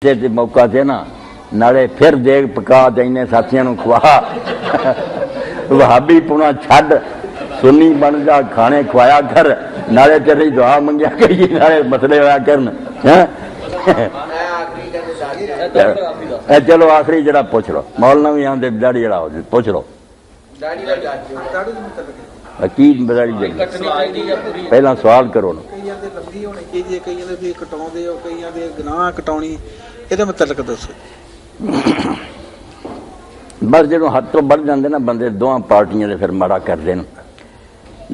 تے موقع تے نا نالے پھر دیگ پکا دینے ساتھیاں نو کھوا وہابی پونا چھڈ سنی بن جا کھانے کھوایا کر نالے تیری دعا منگیا کری نالے مسئلے ہویا کرن چلو آخری جڑا پوچھ لو مولانا بھی آندے داڑھی جڑا ہو پوچھ لو عقید بداری جائے پہلا سوال کرو نا بس جدو حد تو بڑھ جاندے نا بندے دونوں پارٹیاں دے پھر ماڑا کر دین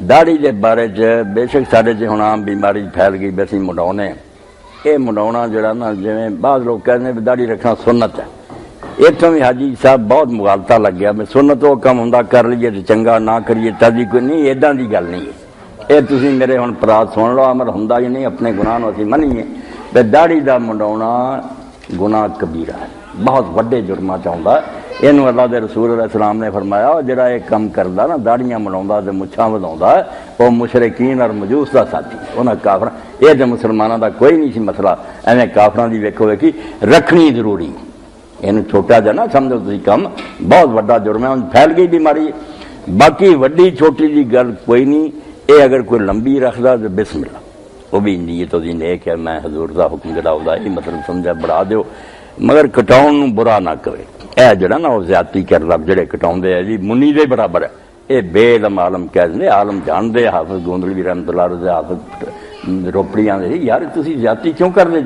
داڑھی دے بارے بے شک سارے ہن عام بیماری پھیل گئی بیسی منڈاؤنے یہ منڈاؤنا جڑا نا جویں بعض لوگ کہتے ہیں داڑھی رکھنا سنت ہے اتوں بھی حاجی صاحب بہت مغالطہ لگ گیا میں سنت وہ کم ہوں کر لیے تو چنگا نہ کریے تازی کوئی نہیں ادا کی گل نہیں ہے یہ تھی میرے ہوں پراز سن لو عمل ہوں ہی نہیں اپنے گناہ نو اسی منیے تو داڑھی کا منڈاؤنا گناہ کبیرہ ہے بہت وڈے جرماں چاہتا ہے یہ اللہ دے رسول علیہ السلام نے فرمایا جڑا یہ کم کرتا نا داڑیاں منڈا تو مچھاں ودا ہے وہ مشرکین اور مجوس کا ساتھی انہیں کافر یہ تو مسلمانوں کا کوئی نہیں سی مسئلہ ایویں کافران کی ویکھو ویکھی رکھنی ضروری یہ چھوٹا جا نہ سمجھو تھی کم بہت وڈا جرم ہے پھیل گئی بیماری باقی وڈی چھوٹی جی گل کوئی نہیں یہ اگر کوئی لمبی رکھدا تو بسم اللہ وہ بھی نیت وہ نیک ہے میں حضور کا حکم جڑا ہوتا یہ مطلب سمجھا بڑھا دیو مگر کٹاؤن برا نہ کرے اے جڑا نا وہ زیادتی کردا جڑے کٹاؤندے ہے جی منی دے برابر ہے یہ بے علم عالم کہہ دے عالم جان دے حافظ گوندلوی رحمۃ اللہ علیہ حافظ روپڑی آدھے یار تسی زیادتی کیوں کر دے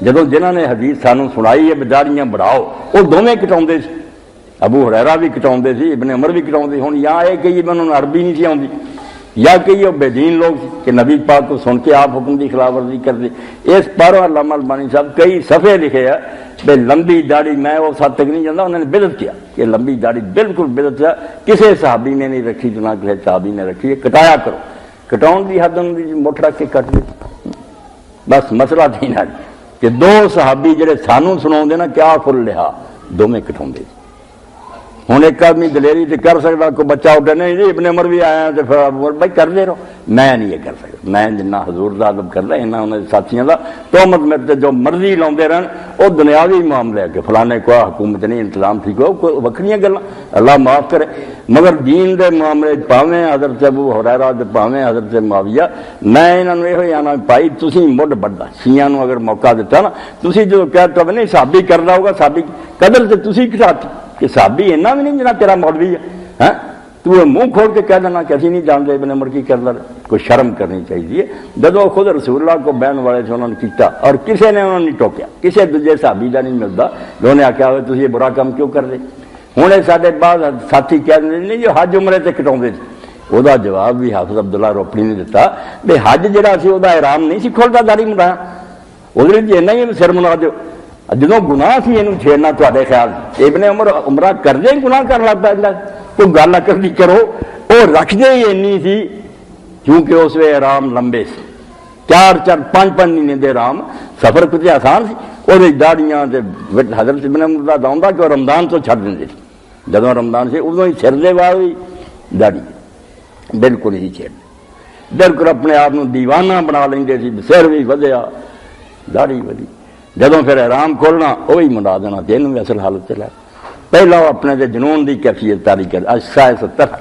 جدوں جنہوں نے حدیث سانو سنائی ہے بداڑیاں بڑھاؤ وہ دونوں کٹاؤندے سی ابو ہریرہ بھی کٹاؤندے سی ابن عمر بھی کٹاؤندے ہن یا یہ کہیے میں انہوں نے عربی نہیں سی آؤندی یا کہیے وہ بے دین لوگ کہ نبی پاک کو سن کے آپ حکم کی خلاف ورزی کرتے اس پاروں علامہ البانی صاحب کئی صفحے لکھے ہے بے لمبی داڑھی میں اس حد تک نہیں جانا انہوں نے بدعت کیا کہ لمبی داڑھی بالکل بدعت ہے کسی صحابی نے نہیں رکھی تو نہ کسی صحابی نے رکھی ہے کٹایا کرو کٹاؤن کی حد انہوں نے مٹھ رکھ کے کٹ دی بس مسئلہ تھی نا کہ دو صحابی جڑے سانو سنا نا کیا فل لہا دونوں کٹاؤ ہوں ایک آدمی دلیری تو کر سکتا کوئی بچہ اٹھے نہیں جی ابن عمر بھی آیا تو پھر بھائی کر دے رہو میں نہیں یہ کر سکتا میں جنا حضور کا ادب کرتا یہاں انہوں نے ساتھیوں کا تہمت میرے جو مرضی لاؤتے رہن وہ دنیاوی معاملے کہ فلانے کو حکومت نہیں انتظام ٹھیک ہو کوئی وکریاں گلاں اللہ معاف کرے مگر دین دے معاملے پاویں حضرت ابو ہریرہ تے پاویں حضرت معاویہ میں انہوں نے یہ آنا پائی تسی مڈ بڑھا شیعہ نو اگر موقع دیتا نا تسی جو کہتا نہیں صحابی کردا ہوگا صحابی قدر تے تسی کھاتی کہ صحابی اینا بھی نہیں جنا تیرا مولوی ہے ہاں تو منہ کھول کے کہہ دینا کہ اسی نہیں جانتے ابن عمر کی کردا کوئی شرم کرنی چاہیے جدو خود رسول اللہ کو بہن والے سے انہوں نے کیتا اور کسی نے انہوں نے ٹوکیا کسی دوجے صحابی کا نہیں ملتا انہوں نے آخیا ہوئے تھی یہ برا کام کیوں کر دے ہوں یہ سارے بعد ساتھی کہہ دیں نہیں جو حج عمرے سے کٹاؤ وہ جواب بھی حافظ عبداللہ روپڑی نے دیتا بے حج جہاں سی وہ احرام نہیں سی کھولتا داڑھی منڈایا وہ ایسا ہی سر منا دو جدو گناہ سی یہ چھیڑنا تے خیال ابن عمر عمرہ کر دے گناہ کر لگ پہ کوئی گل اکر دی کرو وہ رکھتے ہی اینی سی کیونکہ اس وے آرام لمبے سی 4-4-5 مہینے دے آرام سفر کچھ آسان سی وہ داڑیاں حضرت ابن عمر کا آتا کہ وہ رمضان تو چھڈ دیں جدو رمضان سے ادو ہی سر دے بعد بھی داڑھی بالکل ہی چھیڑ بالکل اپنے آپ دیوانہ بنا لیں سی سر بھی ودیا داڑھی ودی جدوں پھر احرام کھولنا وہی منڈا دینا تینوں بھی اصل حالت چلا پہلا وہ اپنے دے جنون دی کیفیت تاری کر اجسائے 70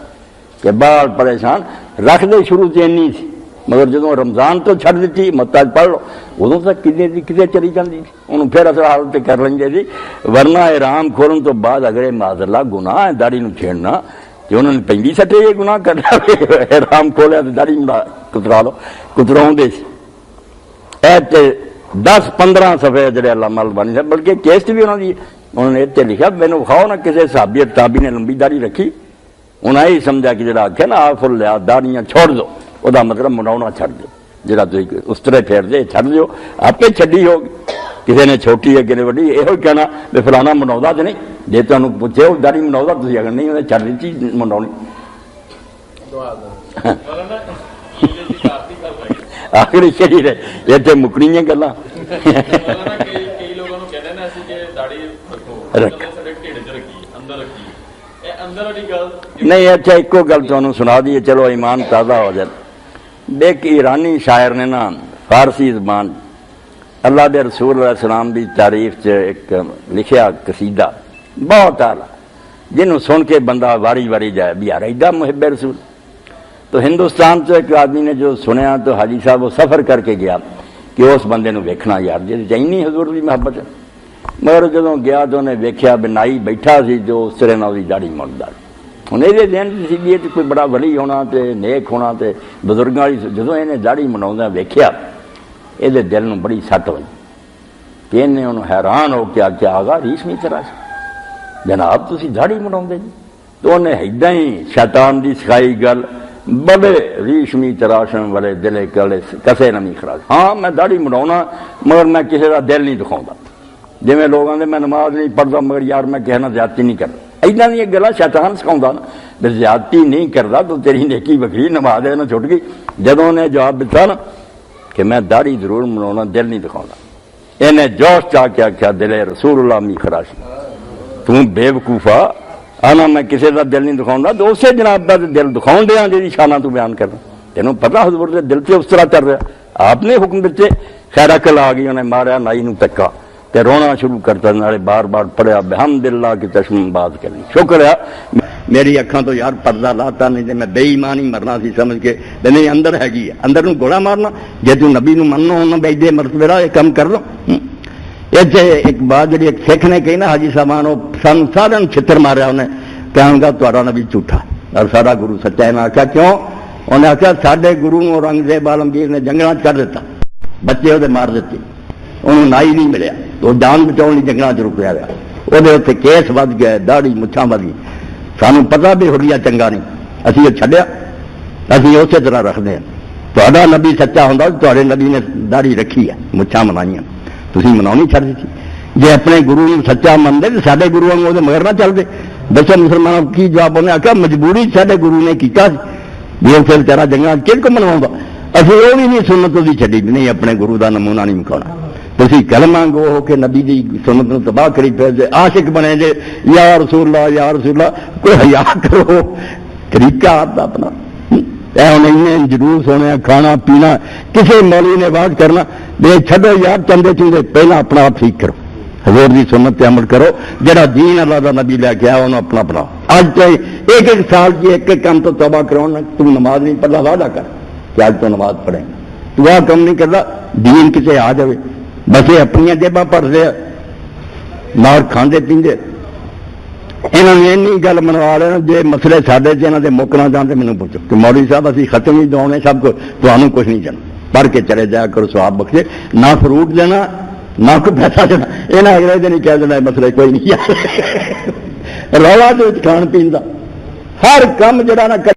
کہ بال پریشان رکھ دے شروع سے اینی سی مگر جدوں رمضان تو چھڈ دیتی متاج پڑھ لو ادوں تک کتنے چلی جاتی انہوں پھر اصل حالت کر لیں گے جی ورنہ احرام کھولن تو بعد اگر معاذ اللہ گناہ ہے داڑھی نو چھیڑنا کہ انہوں نے پہلی سٹے یہ گناہ کرنا احرام کھولیا تو داڑھی منڈا کترا لو کتراؤں دے سی 10-15 صفحے جڑے علامہ البانی صاحب بلکہ کیسٹ بھی انہوں نے اتنے لکھا مینوں کھاؤ نا کسی صحابی تابی نے لمبی داڑھی رکھی انہیں یہی سمجھا کہ جڑا آخیا نا آپ فل لیا داڑیاں چھوڑ دو وہ مطلب منڈاؤنا چھڈ دو جڑا تھی اس طرح پھیر دے چھڈ دو آپ چھڈی ہوگی کسی نے چھوٹی ہے کسی وڈی یہ کہنا بھی فلانا منڈا تو نہیں جی تمہیں پوچھے وہ داڑھی منڈا تھی اگر نہیں چھڈ دیتی منڈاؤنی آخری شہری رہے اتنے مکنی گلا نہیں اچھا ایک گل تمہیں سنا دیے چلو ایمان تازہ ہو جائے ایک ایرانی شاعر نے نا فارسی زبان اللہ دے رسول علیہ السلام دی تعریف چ ایک لکھیا قصیدہ بہت اعلیٰ جنہوں سن کے بندہ واری واری جائے بھی یار ایڈا محب رسول. تو ہندوستان سے ایک آدمی نے جو سنیا تو حاجی صاحب وہ سفر کر کے گیا کہ اس بندے نو ویکھنا یار جی اینی حضور دی محبت ہے. مگر جدوں گیا تو انہیں ویکھیا بھی نائی بیٹھا سی جو اس طرح نہ داڑھی مڑدا. ہن یہ ذہن سی بھی یہ کوئی بڑا ولی ہونا تے نیک ہونا تے بزرگاں والی جدوں انہیں داڑھی مناوندا ویکھیا یہ دل نو بڑی سٹ ہوئی کہ انہیں انہوں حیران ہو کے آگے آگا ریشمی طرح جناب تسی داڑھی مناؤندے جی. تو انہیں ایڈا ہی شیطان دی سکھائی گل بڑے ریشمی تراشن والے دلے کلے کسے نمی خراج. ہاں میں داڑھی مناؤنا مگر میں کسی کا دل نہیں دکھاؤں جی میں لوگ آتے میں نماز نہیں پڑھتا مگر یار میں کہنا زیادتی نہیں کرتا. ایڈا نہیں ایک گلا شیطان سکھاؤں نا بھی زیادتی نہیں کرتا تو تیری نیکی بکری نماز ہے نا چھٹ گئی. جدوں نے جواب دیتا نا کہ میں داڑھی ضرور مناؤنا دل نہیں دکھاؤں انہیں جوش چاہ کے آخیا دل رسول اللہ می خراشی تم بے وقوفا آنا میں کسی کا دل نہیں دکھاؤں تو اسی جناب کا دل دکھاؤ دیا جی شانہ تو بیان کرنا تینوں پتا حضور دے دل سے اس طرح کر رہا. آپ نے حکم دیتے خیر عقل آ گئی انہیں ماریا نائی نو تکا تے رونا شروع کرتا نالے بار بار پڑھیا بحمداللہ کی تشمیم بات کرنی شکر ہے میری اکھاں تو یار پردہ لاتا نہیں تے میں بے ایمان ہی مرنا سی سمجھ کے نہیں اندر ہے گی اندر نو گوڑا مارنا جے تو نبی نو منو ہونا بے دے مرتبے دا یہ کم کر لو. ایک بات جی ایک سکھ نے کہی نا حاجی صاحبان سان سارے چھتر ماریا انہیں کہوں گا تہاڈا نبی جھوٹا اور سارا گرو سچا ہے. میں آخیا کیوں؟ انہیں آخیا ساڈے گرو نو اورنگزیب عالمگیر نے جنگلاں کر دیتا بچے وہ مار دیتے انہوں نائی نہیں ملیا تو جان بچاؤ نہیں جنگلاں چ رکیا گیا وہ اتنے کیس ود گئے داڑھی مچھاں ود گئی. سانوں پتا بھی ہولیا چنگا نہیں اسی یہ چھڈیا اسی اسی طرح رکھتے ہیں. تہاڈا نبی سچا ہوں تو نبی نے داڑھی رکھی ہے مچھاں منائیاں تھی مناؤنی چھڑ دیتی. جی اپنے گرو سچا منتے تو سارے گرو وہ مگر نہ چلتے. دسو مسلمانوں کی جواب انہیں آخیا مجبوری سارے گرو نے کیا بھی وہ پھر تیرا جنگا کن کو منوا اسی وہ بھی نہیں سنت وہ چڈی بھی نہیں اپنے گرو کا نمونہ نہیں مکاؤنا. تھی کلمہ گو ہو کے نبی دی سنت نو تباہ کری پھر جے عاشق بنے جے یا رسول اللہ یا رسول اللہ کوئی حیا کرو طریقہ آپ کا اپنا نہیں جلوس ہونے کھانا پینا کسی مولوی نے بات کرنا بے چھڈو یار چندے چندے پہلا اپنا آپ ٹھیک کرو حضور دی سنت پہ عمل کرو جڑا دین اللہ دا نبی لے کے آیا انہوں اپنا اپنا. اج تو ایک ایک سال کی ایک ایک کام تو توبہ کرو تم نماز نہیں پڑھا وعدہ کر کہ آج تو نماز پڑھیں گا تو وہ کام نہیں کرتا دین کسے آ جائے بس یہ اپنی جیباں پڑھتے مار کھاندے پیندے. یہاں نے این گل منوا لینا جی مسئلے سارے یہاں کے مکنا جانتے مجھے پوچھو کہ مولوی صاحب اسی ختم ہی دوانے سب کو تمہیں کچھ نہیں جانا پڑھ کے چلے جایا کرو سواب بخشے نہ فروٹ دینا نہ کوئی پیسہ دینا یہاں اگلے دن ہی کہہ دینا مسئلے کوئی نہیں رولا تو کھان پین کا ہر کام جڑا نہ کر.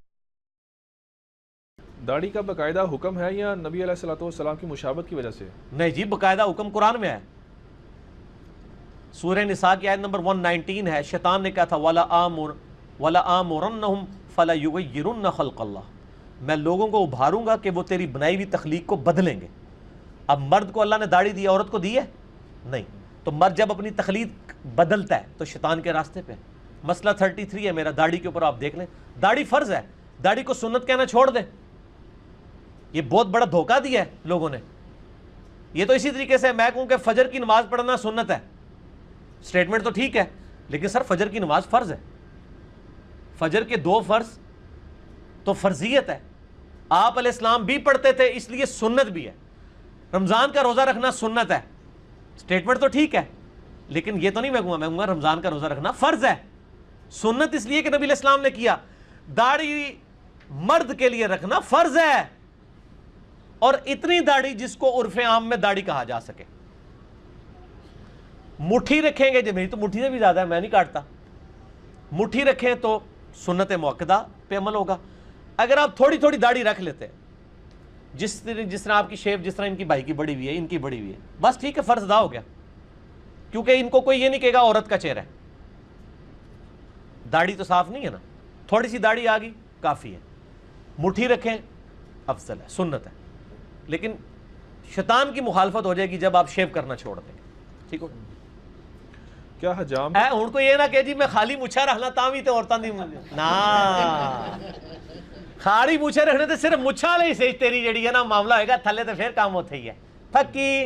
داڑھی کا باقاعدہ حکم ہے یا نبی علیہ الصلوۃ والسلام کی مشابہت کی وجہ سے؟ نہیں جی باقاعدہ حکم قرآن میں ہے. سورہ نساء کی آیت نمبر 119 ہے. شیطان نے کہا تھا وَلَا آمُرَنَّهُمْ فَلَا يُغَيِّرُنَّ خَلْقَ اللَّهِ میں لوگوں کو ابھاروں گا کہ وہ تیری بنائی ہوئی تخلیق کو بدلیں گے. اب مرد کو اللہ نے داڑھی دی عورت کو دی ہے نہیں تو مرد جب اپنی تخلیق بدلتا ہے تو شیطان کے راستے پہ. مسئلہ 33 ہے میرا داڑھی کے اوپر آپ دیکھ لیں. داڑھی فرض ہے داڑھی کو سنت کہنا چھوڑ دیں. یہ بہت بڑا دھوکہ دیا ہے لوگوں نے. یہ تو اسی طریقے سے میں کہوں کہ فجر کی نماز پڑھنا سنت ہے سٹیٹمنٹ تو ٹھیک ہے لیکن سر فجر کی نماز فرض ہے. فجر کے 2 فرض تو فرضیت ہے. آپ علیہ السلام بھی پڑھتے تھے اس لیے سنت بھی ہے. رمضان کا روزہ رکھنا سنت ہے سٹیٹمنٹ تو ٹھیک ہے لیکن یہ تو نہیں میں کہوں گا رمضان کا روزہ رکھنا فرض ہے. سنت اس لیے کہ نبی علیہ السلام نے کیا. داڑھی مرد کے لیے رکھنا فرض ہے اور اتنی داڑھی جس کو عرف عام میں داڑھی کہا جا سکے. مٹھی رکھیں گے جی میری تو مٹھی سے بھی زیادہ ہے میں نہیں کاٹتا. مٹھی رکھیں تو سنت موقدہ پہ عمل ہوگا. اگر آپ تھوڑی تھوڑی داڑھی رکھ لیتے جس طرح آپ کی شیپ جس طرح ان کی بھائی کی بڑی ہوئی ہے ان کی بڑی ہوئی ہے بس ٹھیک ہے فرض ادا ہو گیا کیونکہ ان کو کوئی یہ نہیں کہے گا عورت کا چہرہ ہے. داڑھی تو صاف نہیں ہے نا تھوڑی سی داڑھی آ گئی کافی ہے. مٹھی رکھیں افضل ہے سنت ہے لیکن شیطان کی مخالفت ہو جائے گی جب آپ شیو کرنا چھوڑ دیں گے. ٹھیک ہو کیا حجام ہوں کو یہ نہ کہ جی میں خالی مچھا رکھنا تا بھی تو عورتوں دی نا خالی مچھے رکھنے تے صرف مچھا والی سیج تیری جڑی ہے نا معاملہ ہوئے گا تھلے تے پھر کام ہوتے ہی ہے. پھکی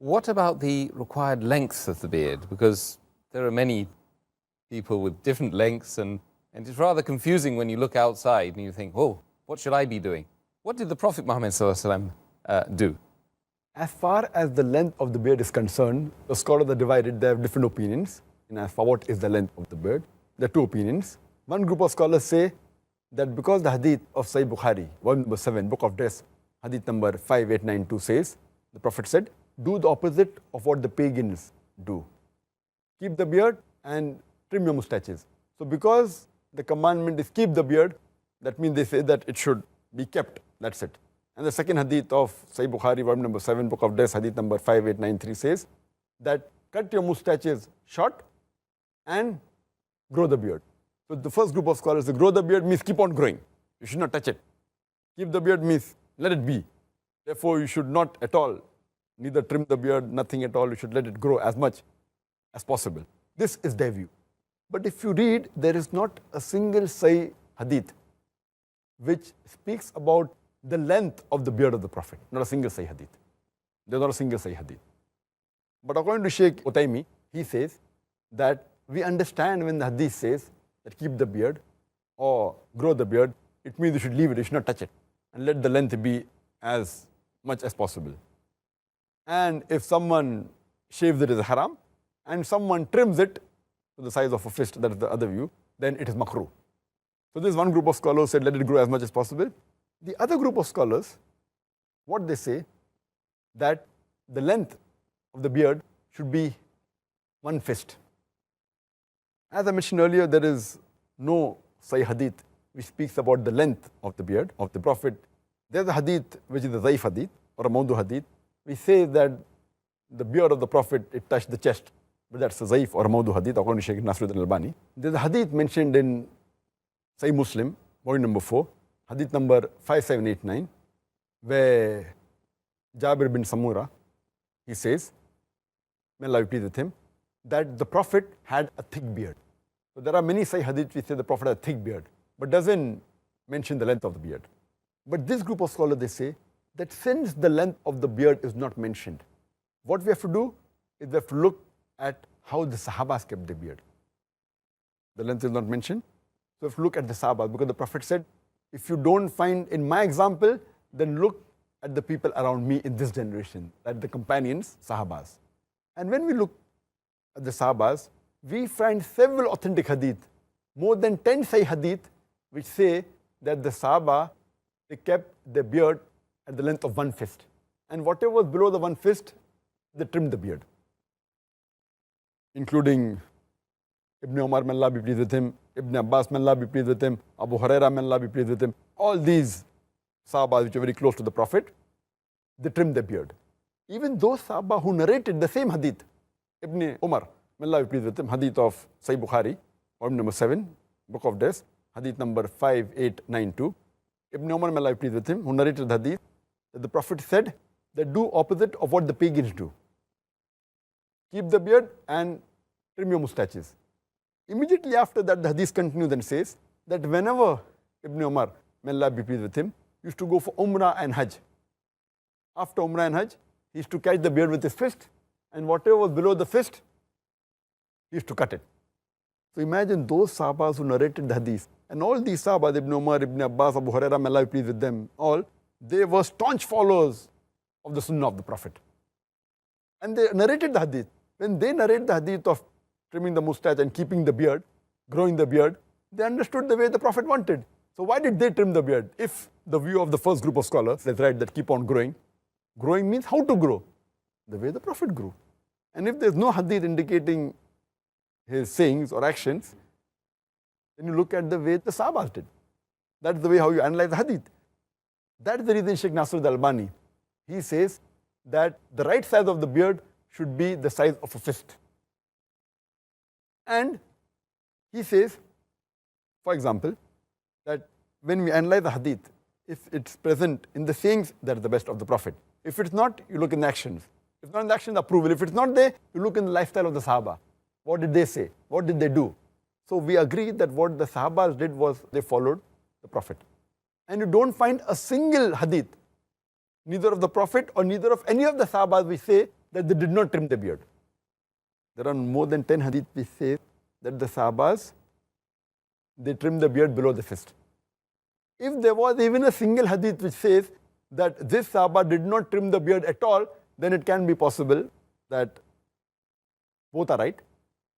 What about the required length of the beard? Because there are many people with different lengths, and it's rather confusing when you look outside and you think, oh, what should I be doing? What did the Prophet Muhammad do? As far as the length of the beard is concerned, the scholars are divided. They have different opinions. And as for what is the length of the beard, there are two opinions. One group of scholars say that because the hadith of Sahih Bukhari, volume number 7, book of dress, hadith number 5892 says, the Prophet said, do the opposite of what the pagans do. Keep the beard and trim your mustaches. So because the commandment is keep the beard, that means they say that it should be kept. That's it. And the second hadith of Sahih Bukhari, volume number 7, book of dress, hadith number 5893 says that cut your mustaches short and grow the beard. So the first group of scholars say grow the beard means keep on growing. You should not touch it. Keep the beard means let it be. Therefore, you should not at all, neither trim the beard, nothing at all. You should let it grow as much as possible. This is their view. But if you read, there is not a single Sahih hadith which speaks about the length of the beard of the Prophet. Not a single Sahih hadith. There's not a single Sahih hadith. But according to Sheikh Utaimi, he says that we understand when the hadith says that keep the beard or grow the beard, it means you should leave it, you should not touch it, and let the length be as much as possible. And if someone shaves it as haram, and someone trims it to the size of a fist, that is the other view, then it is makruh. So this one group of scholars said let it grow as much as possible. The other group of scholars, what they say, that the length of the beard should be one fist. As I mentioned earlier, there is no Sahih hadith which speaks about the length of the beard of the Prophet. There's a hadith which is a Zaif hadith or a Mawdu hadith, which says that the beard of the Prophet, it touched the chest. But that's a Zaif or a Mawdu hadith according to Shaykh Nasruddin al-Albani. There's a hadith mentioned in Sahih Muslim, volume number 4, hadith number 5789, where Jabir bin Samura, he says, may Allah be pleased with him, that the Prophet had a thick beard. So there are many Sahih hadith which say the Prophet had a thick beard, but doesn't mention the length of the beard. But this group of scholars, they say that since the length of the beard is not mentioned, what we have to do is we have to look at how the Sahabas kept the beard. The length is not mentioned, so we have to look at the Sahabas, because the Prophet said, if you don't find in my example, then look at the people around me in this generation, at the companions, Sahabas. And when we look at the Sahabas, we find several authentic hadith, more than 10 Sahih hadith, which say that the Sahaba, they kept their beard at the length of one fist. And whatever was below the one fist, they trimmed the beard. Including Ibn Umar, may Allah be pleased with him, Ibn Abbas, may Allah be pleased with him, Abu Huraira, may Allah be pleased with him. All these Sahabas which are very close to the Prophet, they trimmed their beard. Even those Sahaba who narrated the same hadith, Ibn Umar, may Allah be pleased with him, hadith of Sahih Bukhari, volume number 7, book of Death, hadith number 5892. Ibn Umar, may Allah be pleased with him, who narrated the hadith, that the Prophet said that do opposite of what the pagans do. Keep the beard and trim your mustaches. Immediately after that, the hadith continues and says that whenever Ibn Umar, may Allah be pleased with him, used to go for Umrah and Hajj. After Umrah and Hajj, he used to catch the beard with his fist, and whatever was below the fist, he used to cut it. So imagine those Sahabas who narrated the hadith. And all these Sahabas, Ibn Umar, Ibn Abbas, Abu Hurairah, may Allah be pleased with them all, they were staunch followers of the Sunnah of the Prophet. And they narrated the hadith. When they narrate the hadith of trimming the moustache and keeping the beard, growing the beard, they understood the way the Prophet wanted. So why did they trim the beard? If the view of the first group of scholars is right, that keep on growing, growing means how to grow? The way the Prophet grew. And if there's no hadith indicating his sayings or actions, then you look at the way the Sahabas did. That's the way how you analyze the hadith. That's the reason Sheikh Nasr al-Albani, he says that the right size of the beard should be the size of a fist. And he says, for example, that when we analyze the hadith, if it's present in the sayings, that's the best of the Prophet. If it's not, you look in the actions. If not in the actions, approval. If it's not there, you look in the lifestyle of the Sahaba. What did they say? What did they do? So we agree that what the Sahabas did was they followed the Prophet. And you don't find a single hadith, neither of the Prophet or neither of any of the Sahabas, we say that they did not trim the beard. There are more than 10 hadith which say that the Sahabas, they trim the beard below the fist. If there was even a single hadith which says that this Sahaba did not trim the beard at all, then it can be possible that both are right.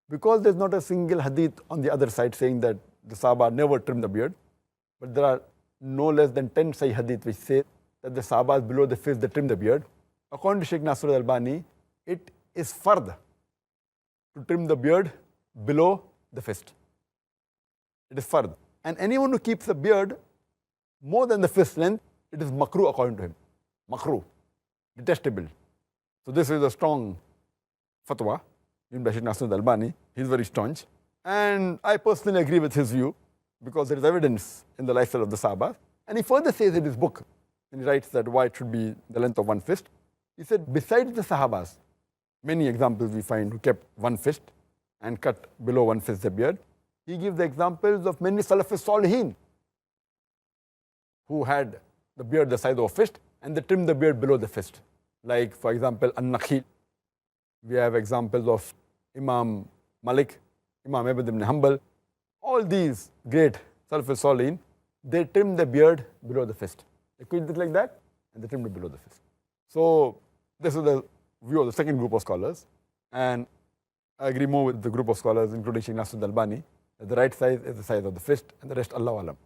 Because there's not a single hadith on the other side saying that the Sahaba never trimmed the beard, but there are no less than 10 Sahih hadith which say that the Sahabas below the fist, they trim the beard. According to Sheikh Nasr al-Albani, it is fard to trim the beard below the fist. It is fard. And anyone who keeps the beard more than the fist length, it is makruh according to him. Makruh. Detestable. So this is a strong fatwa given by Sheikh Nasr al-Albani. He's very staunch. And I personally agree with his view because there is evidence in the lifestyle of the Sahaba. And he further says in his book, and he writes that why it should be the length of one fist. He said, besides the Sahabas, many examples we find who kept one fist and cut below one fist the beard. He gives the examples of many Salafis Salihin who had the beard the size of a fist and they trimmed the beard below the fist. Like, for example, An-Nakhil. We have examples of Imam Malik, Imam Ahmad ibn Hanbal. All these great Salafis Salihin, they trimmed the beard below the fist. They quit it like that and they trimmed it below the fist. So this is the view of the second group of scholars. And I agree more with the group of scholars, including Sheikh Nasr al-Albani, that the right size is the size of the fist and the rest, Allahu Alam.